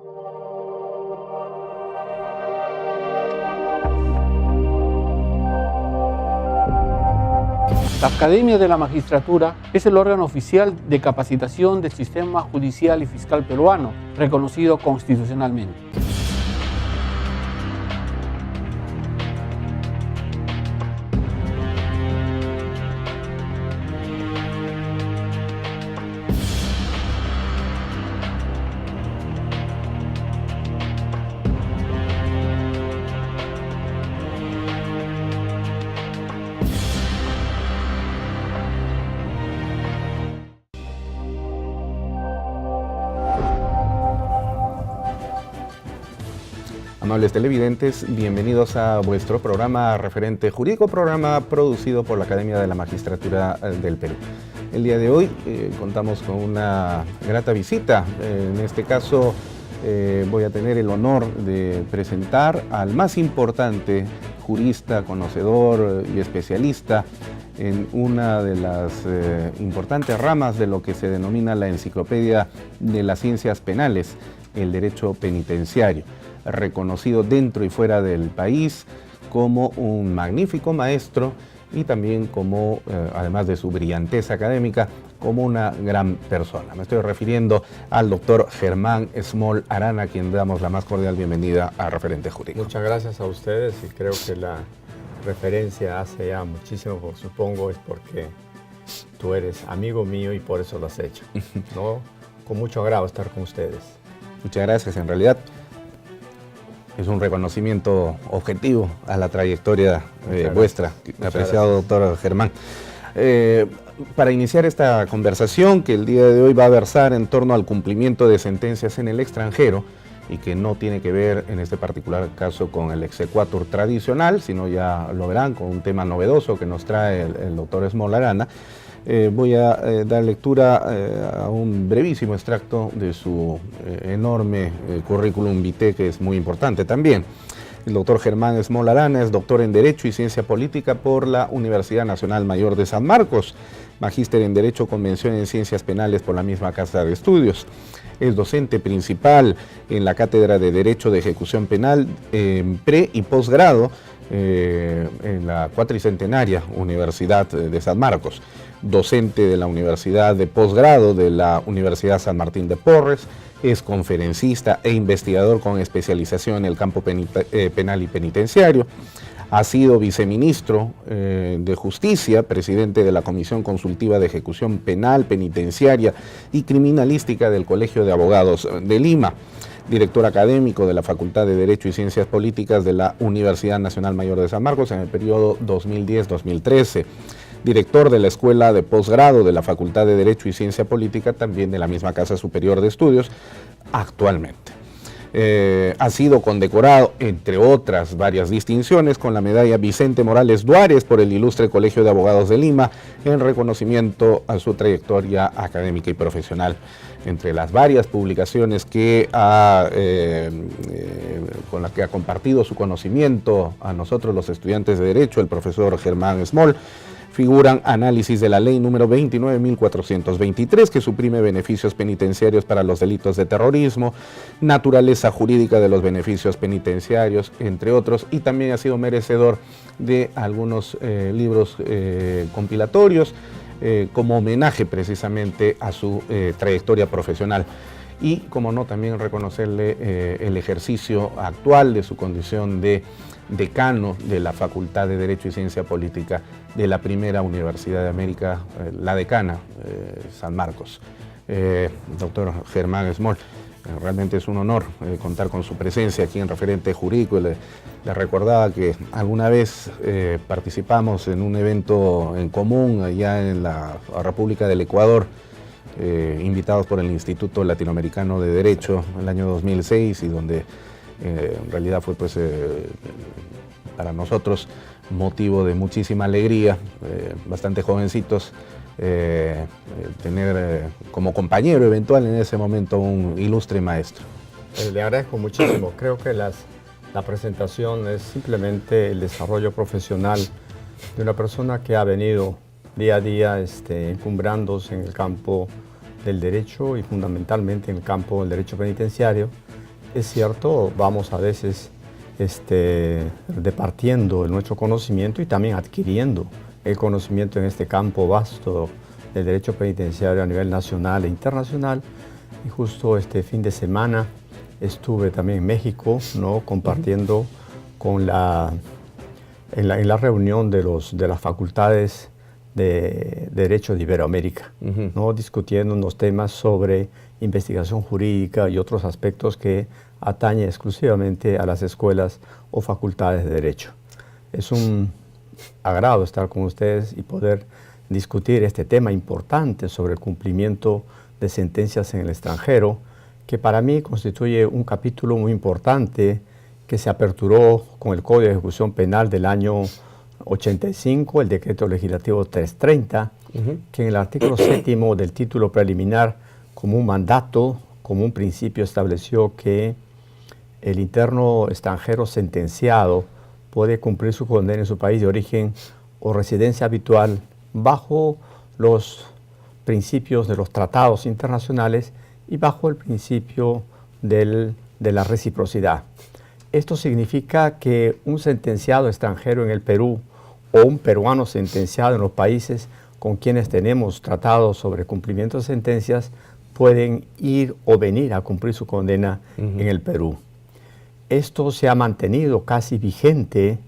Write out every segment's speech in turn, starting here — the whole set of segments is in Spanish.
La Academia de la Magistratura es el órgano oficial de capacitación del sistema judicial y fiscal peruano, reconocido constitucionalmente. Amables televidentes, bienvenidos a vuestro programa Referente Jurídico, programa producido por la Academia de la Magistratura del Perú. El día de hoy contamos con una grata visita. En este caso voy a tener el honor de presentar al más importante jurista, conocedor y especialista en una de las importantes ramas de lo que se denomina la enciclopedia de las ciencias penales, el derecho penitenciario, reconocido dentro y fuera del país como un magnífico maestro y también como, además de su brillantez académica, como una gran persona. Me estoy refiriendo al doctor Germán Smol Arana, a quien damos la más cordial bienvenida a Referente Jurídico. Muchas gracias a ustedes y creo que la referencia hace ya muchísimo, supongo, es porque tú eres amigo mío y por eso lo has hecho, ¿no? Con mucho agrado estar con ustedes. Muchas gracias. En realidad es un reconocimiento objetivo a la trayectoria vuestra, apreciado doctor Germán. Para iniciar esta conversación, que el día de hoy va a versar en torno al cumplimiento de sentencias en el extranjero y que no tiene que ver en este particular caso con el exequatur tradicional, sino ya lo verán con un tema novedoso que nos trae el doctor Smol Arana, voy a dar lectura a un brevísimo extracto de su enorme currículum vitae, que es muy importante también. El doctor Germán Smol Arana es doctor en Derecho y Ciencia Política por la Universidad Nacional Mayor de San Marcos, magíster en Derecho con mención en Ciencias Penales por la misma Casa de Estudios. Es docente principal en la Cátedra de Derecho de Ejecución Penal en pre- y posgrado en la cuatricentenaria Universidad de San Marcos. Docente de la Universidad de Posgrado de la Universidad San Martín de Porres, es conferencista e investigador con especialización en el campo penal y penitenciario. Ha sido viceministro de Justicia, presidente de la Comisión Consultiva de Ejecución Penal, Penitenciaria y Criminalística del Colegio de Abogados de Lima, director académico de la Facultad de Derecho y Ciencias Políticas de la Universidad Nacional Mayor de San Marcos en el periodo 2010-2013, director de la Escuela de Posgrado de la Facultad de Derecho y Ciencia Política, también de la misma Casa Superior de Estudios, actualmente. Ha sido condecorado, entre otras varias distinciones, con la medalla Vicente Morales Duárez por el Ilustre Colegio de Abogados de Lima, en reconocimiento a su trayectoria académica y profesional. Entre las varias publicaciones que con las que ha compartido su conocimiento a nosotros los estudiantes de Derecho, el profesor Germán Smol, figuran análisis de la ley número 29.423, que suprime beneficios penitenciarios para los delitos de terrorismo, naturaleza jurídica de los beneficios penitenciarios, entre otros, y también ha sido merecedor de algunos libros compilatorios como homenaje precisamente a su trayectoria profesional. Y, como no, también reconocerle el ejercicio actual de su condición de decano de la Facultad de Derecho y Ciencia Política de la primera Universidad de América, la decana, San Marcos. Doctor Germán Smol, realmente es un honor contar con su presencia aquí en Referente Jurídico. Le recordaba que alguna vez participamos en un evento en común allá en la República del Ecuador, invitados por el Instituto Latinoamericano de Derecho en el año 2006, y donde en realidad fue pues para nosotros motivo de muchísima alegría, bastante jovencitos, tener como compañero eventual en ese momento un ilustre maestro. Le agradezco muchísimo. Creo que la presentación es simplemente el desarrollo profesional de una persona que ha venido día a día encumbrándose en el campo del derecho y fundamentalmente en el campo del derecho penitenciario, es cierto, vamos a veces departiendo nuestro conocimiento y también adquiriendo el conocimiento en este campo vasto del derecho penitenciario a nivel nacional e internacional. Y justo este fin de semana estuve también en México, ¿no?, compartiendo con en la reunión de las facultades de Derecho de Iberoamérica, ¿no?, discutiendo unos temas sobre investigación jurídica y otros aspectos que atañen exclusivamente a las escuelas o facultades de Derecho. Es un agrado estar con ustedes y poder discutir este tema importante sobre el cumplimiento de sentencias en el extranjero, que para mí constituye un capítulo muy importante que se aperturó con el Código de Ejecución Penal del año 85, el Decreto Legislativo 330, que en el artículo 7º del título preliminar, como un mandato, como un principio, estableció que el interno extranjero sentenciado puede cumplir su condena en su país de origen o residencia habitual bajo los principios de los tratados internacionales y bajo el principio de la reciprocidad. Esto significa que un sentenciado extranjero en el Perú o un peruano sentenciado en los países con quienes tenemos tratados sobre cumplimiento de sentencias pueden ir o venir a cumplir su condena en el Perú. Esto se ha mantenido casi vigente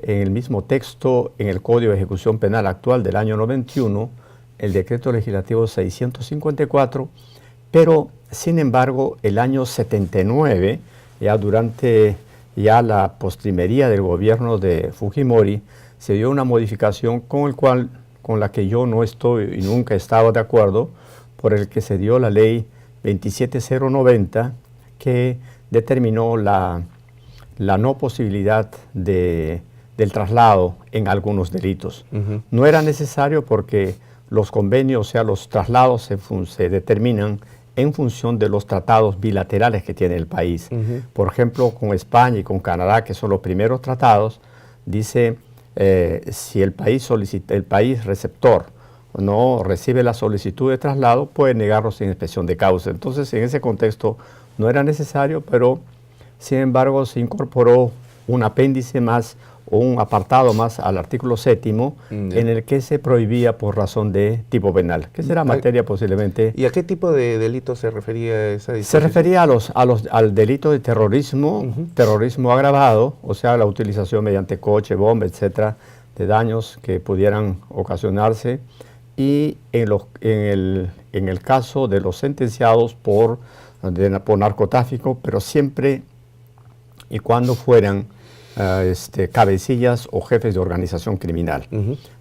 en el mismo texto en el Código de Ejecución Penal actual del año 91, el Decreto Legislativo 654, pero sin embargo el año 79, ya durante la postrimería del gobierno de Fujimori, se dio una modificación con la que yo no estoy y nunca he estado de acuerdo, por el que se dio la ley 27090, que determinó la no posibilidad del traslado en algunos delitos. No era necesario porque los convenios, o sea, los traslados se determinan en función de los tratados bilaterales que tiene el país. Por ejemplo, con España y con Canadá, que son los primeros tratados, dice si el país receptor no recibe la solicitud de traslado, puede negarlo sin expresión de causa. Entonces, en ese contexto no era necesario, pero sin embargo se incorporó un apéndice más o un apartado más al artículo 7º en el que se prohibía por razón de tipo penal, que será materia posiblemente... ¿Y a qué tipo de delito se refería esa disposición? Se refería al delito de terrorismo, terrorismo agravado, o sea, la utilización mediante coche, bomba, etcétera, de daños que pudieran ocasionarse, y en el caso de los sentenciados por narcotráfico, pero siempre y cuando fueran cabecillas o jefes de organización criminal.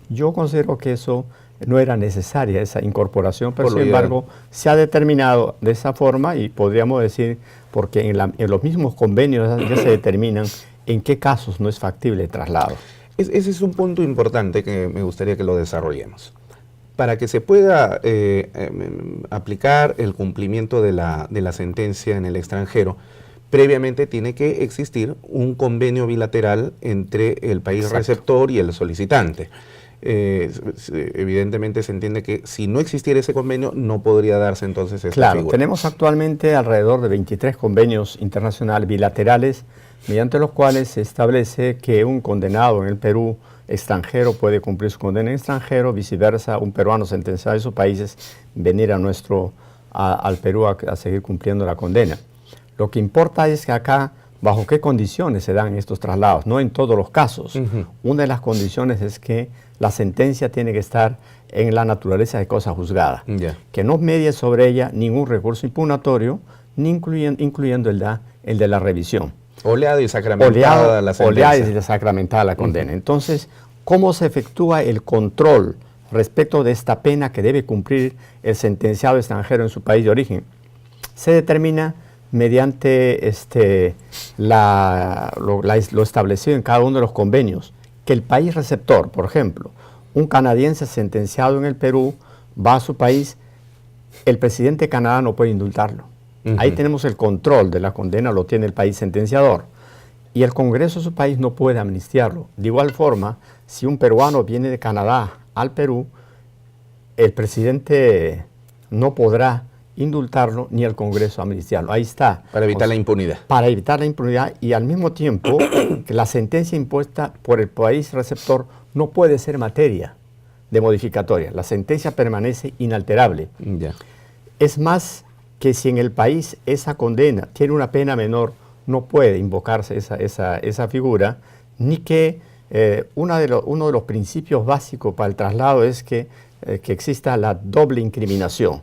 Yo considero que eso no era necesaria, esa incorporación, pero sin embargo se ha determinado de esa forma, y podríamos decir, porque en los mismos convenios ya se determinan en qué casos no es factible el traslado. Ese es un punto importante que me gustaría que lo desarrollemos. Para que se pueda aplicar el cumplimiento de la sentencia en el extranjero, previamente tiene que existir un convenio bilateral entre el país receptor y el solicitante. Evidentemente se entiende que si no existiera ese convenio no podría darse entonces esta figura. Tenemos actualmente alrededor de 23 convenios internacionales bilaterales mediante los cuales se establece que un condenado en el Perú extranjero puede cumplir su condena en extranjero, viceversa, un peruano sentenciado en sus países venir al Perú a seguir cumpliendo la condena. Lo que importa es que acá, bajo qué condiciones se dan estos traslados, no en todos los casos. Una de las condiciones es que la sentencia tiene que estar en la naturaleza de cosa juzgada, que no medie sobre ella ningún recurso impugnatorio, ni incluyendo el de la revisión. Oleada y sacramentada la sentencia. Oleada y sacramentada la condena. Entonces, ¿cómo se efectúa el control respecto de esta pena que debe cumplir el sentenciado extranjero en su país de origen? Se determina mediante lo establecido en cada uno de los convenios, que el país receptor, por ejemplo, un canadiense sentenciado en el Perú va a su país, el presidente de Canadá no puede indultarlo. Ahí tenemos el control de la condena, lo tiene el país sentenciador. Y el Congreso de su país no puede amnistiarlo. De igual forma, si un peruano viene de Canadá al Perú, el presidente no podrá indultarlo ni el Congreso amnistiarlo. Ahí está. Para evitar la impunidad. Para evitar la impunidad y al mismo tiempo que la sentencia impuesta por el país receptor no puede ser materia de modificatoria. La sentencia permanece inalterable. Ya. Es más que si en el país esa condena tiene una pena menor, no puede invocarse esa figura, ni que uno de los principios básicos para el traslado es que exista la doble incriminación,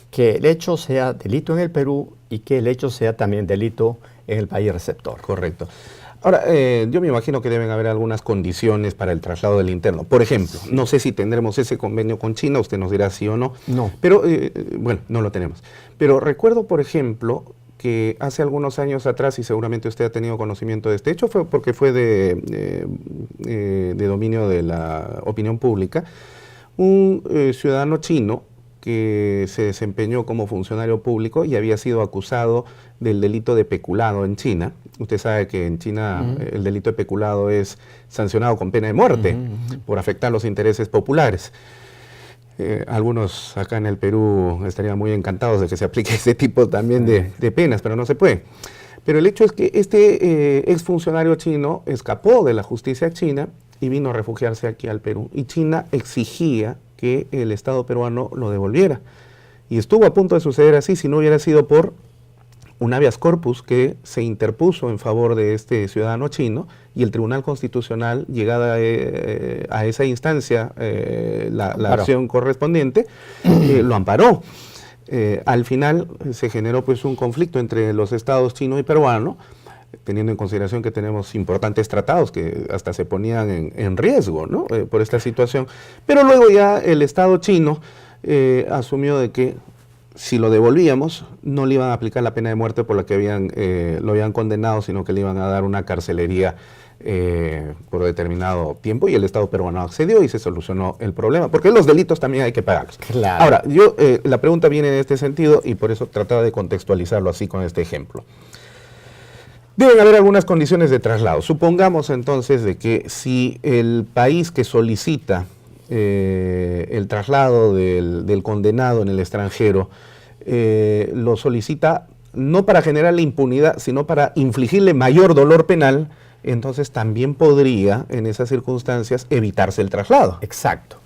que el hecho sea delito en el Perú y que el hecho sea también delito en el país receptor. Correcto. Ahora, yo me imagino que deben haber algunas condiciones para el traslado del interno. Por ejemplo, no sé si tendremos ese convenio con China, usted nos dirá sí o no. No. Pero, bueno, no lo tenemos. Pero recuerdo, por ejemplo, que hace algunos años atrás, y seguramente usted ha tenido conocimiento de este hecho, fue porque fue de dominio de la opinión pública, un ciudadano chino que se desempeñó como funcionario público y había sido acusado del delito de peculado en China. Usted sabe que en China el delito de peculado es sancionado con pena de muerte por afectar los intereses populares. Algunos acá en el Perú estarían muy encantados de que se aplique ese tipo también de penas, pero no se puede. Pero el hecho es que este exfuncionario chino escapó de la justicia china y vino a refugiarse aquí al Perú. Y China exigía que el Estado peruano lo devolviera. Y estuvo a punto de suceder así si no hubiera sido por un habeas corpus que se interpuso en favor de este ciudadano chino y el Tribunal Constitucional, llegada a esa instancia, la acción correspondiente, lo amparó. Al final se generó pues un conflicto entre los estados chino y peruano, teniendo en consideración que tenemos importantes tratados que hasta se ponían en riesgo, ¿no? Por esta situación. Pero luego ya el Estado chino asumió de que si lo devolvíamos no le iban a aplicar la pena de muerte por la que lo habían condenado, sino que le iban a dar una carcelería por determinado tiempo, y el Estado peruano accedió y se solucionó el problema, porque los delitos también hay que pagarlos. Claro. Ahora, la pregunta viene en este sentido y por eso trataba de contextualizarlo así con este ejemplo. Deben haber algunas condiciones de traslado. Supongamos entonces de que si el país que solicita el traslado del condenado en el extranjero lo solicita no para generarle impunidad, sino para infligirle mayor dolor penal, entonces también podría, en esas circunstancias, evitarse el traslado. Exacto.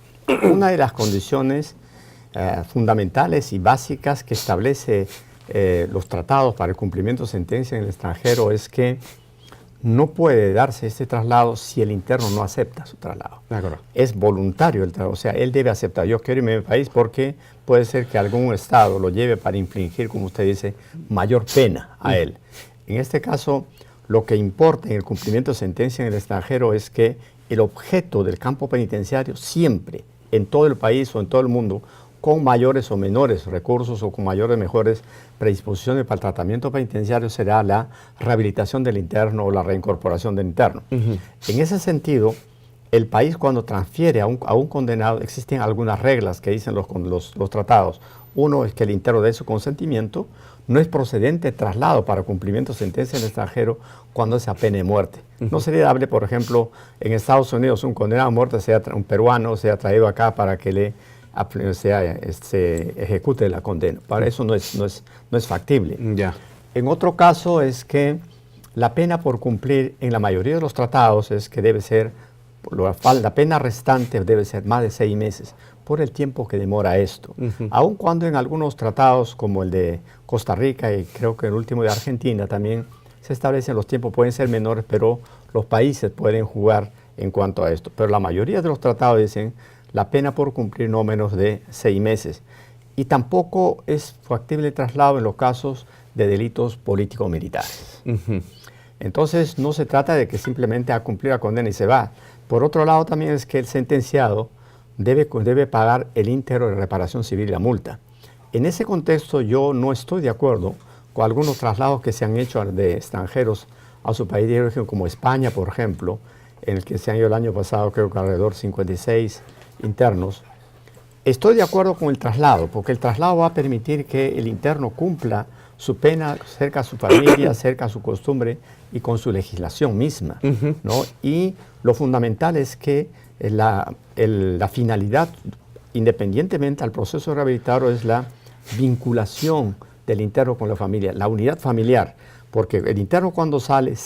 Una de las condiciones fundamentales y básicas que establece los tratados para el cumplimiento de sentencia en el extranjero es que no puede darse este traslado si el interno no acepta su traslado. Es voluntario el traslado, o sea, él debe aceptar. Yo quiero irme a mi país porque puede ser que algún estado lo lleve para infligir, como usted dice, mayor pena a él. En este caso, lo que importa en el cumplimiento de sentencia en el extranjero es que el objeto del campo penitenciario siempre, en todo el país o en todo el mundo, con mayores o menores recursos o con mayores o mejores predisposiciones para el tratamiento penitenciario, será la rehabilitación del interno o la reincorporación del interno. En ese sentido, el país cuando transfiere a un condenado, existen algunas reglas que dicen los tratados. Uno es que el interno dé su consentimiento, no es procedente traslado para cumplimiento de sentencia en el extranjero cuando se apene de muerte. No sería dable, por ejemplo, en Estados Unidos un condenado a muerte, sea un peruano, sea traído acá para que se ejecute la condena. Para eso no es factible. Ya. En otro caso es que la pena por cumplir en la mayoría de los tratados es que debe ser, la pena restante debe ser más de 6 meses, por el tiempo que demora esto. Aun cuando en algunos tratados, como el de Costa Rica y creo que el último de Argentina, también se establecen los tiempos, pueden ser menores, pero los países pueden jugar en cuanto a esto. Pero la mayoría de los tratados dicen la pena por cumplir no menos de 6 meses. Y tampoco es factible el traslado en los casos de delitos político-militares. Entonces no se trata de que simplemente a cumplir la condena y se va. Por otro lado también es que el sentenciado debe pagar el íntegro de reparación civil y la multa. En ese contexto yo no estoy de acuerdo con algunos traslados que se han hecho de extranjeros a su país de origen, como España, por ejemplo, en el que se han ido el año pasado, creo que alrededor de 56 internos. Estoy de acuerdo con el traslado, porque el traslado va a permitir que el interno cumpla su pena cerca a su familia, cerca a su costumbre y con su legislación misma, ¿no? Y lo fundamental es que la finalidad, independientemente al proceso rehabilitador, es la vinculación del interno con la familia, la unidad familiar, porque el interno cuando sale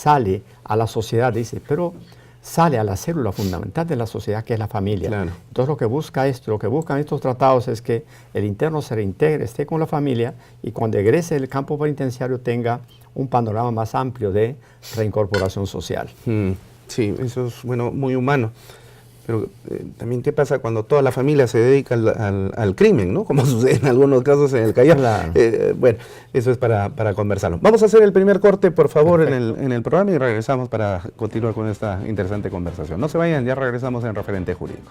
a la sociedad, dice, pero sale a la célula fundamental de la sociedad, que es la familia. Claro. Entonces lo que buscan estos tratados es que el interno se reintegre, esté con la familia, y cuando egrese del campo penitenciario tenga un panorama más amplio de reincorporación social. Sí, eso es, bueno, muy humano. Pero también, ¿qué pasa cuando toda la familia se dedica al crimen, ¿no? Como sucede en algunos casos en el Callao. Claro. Bueno, eso es para conversarlo. Vamos a hacer el primer corte, por favor, en el programa, y regresamos para continuar con esta interesante conversación. No se vayan, ya regresamos en Referente Jurídico.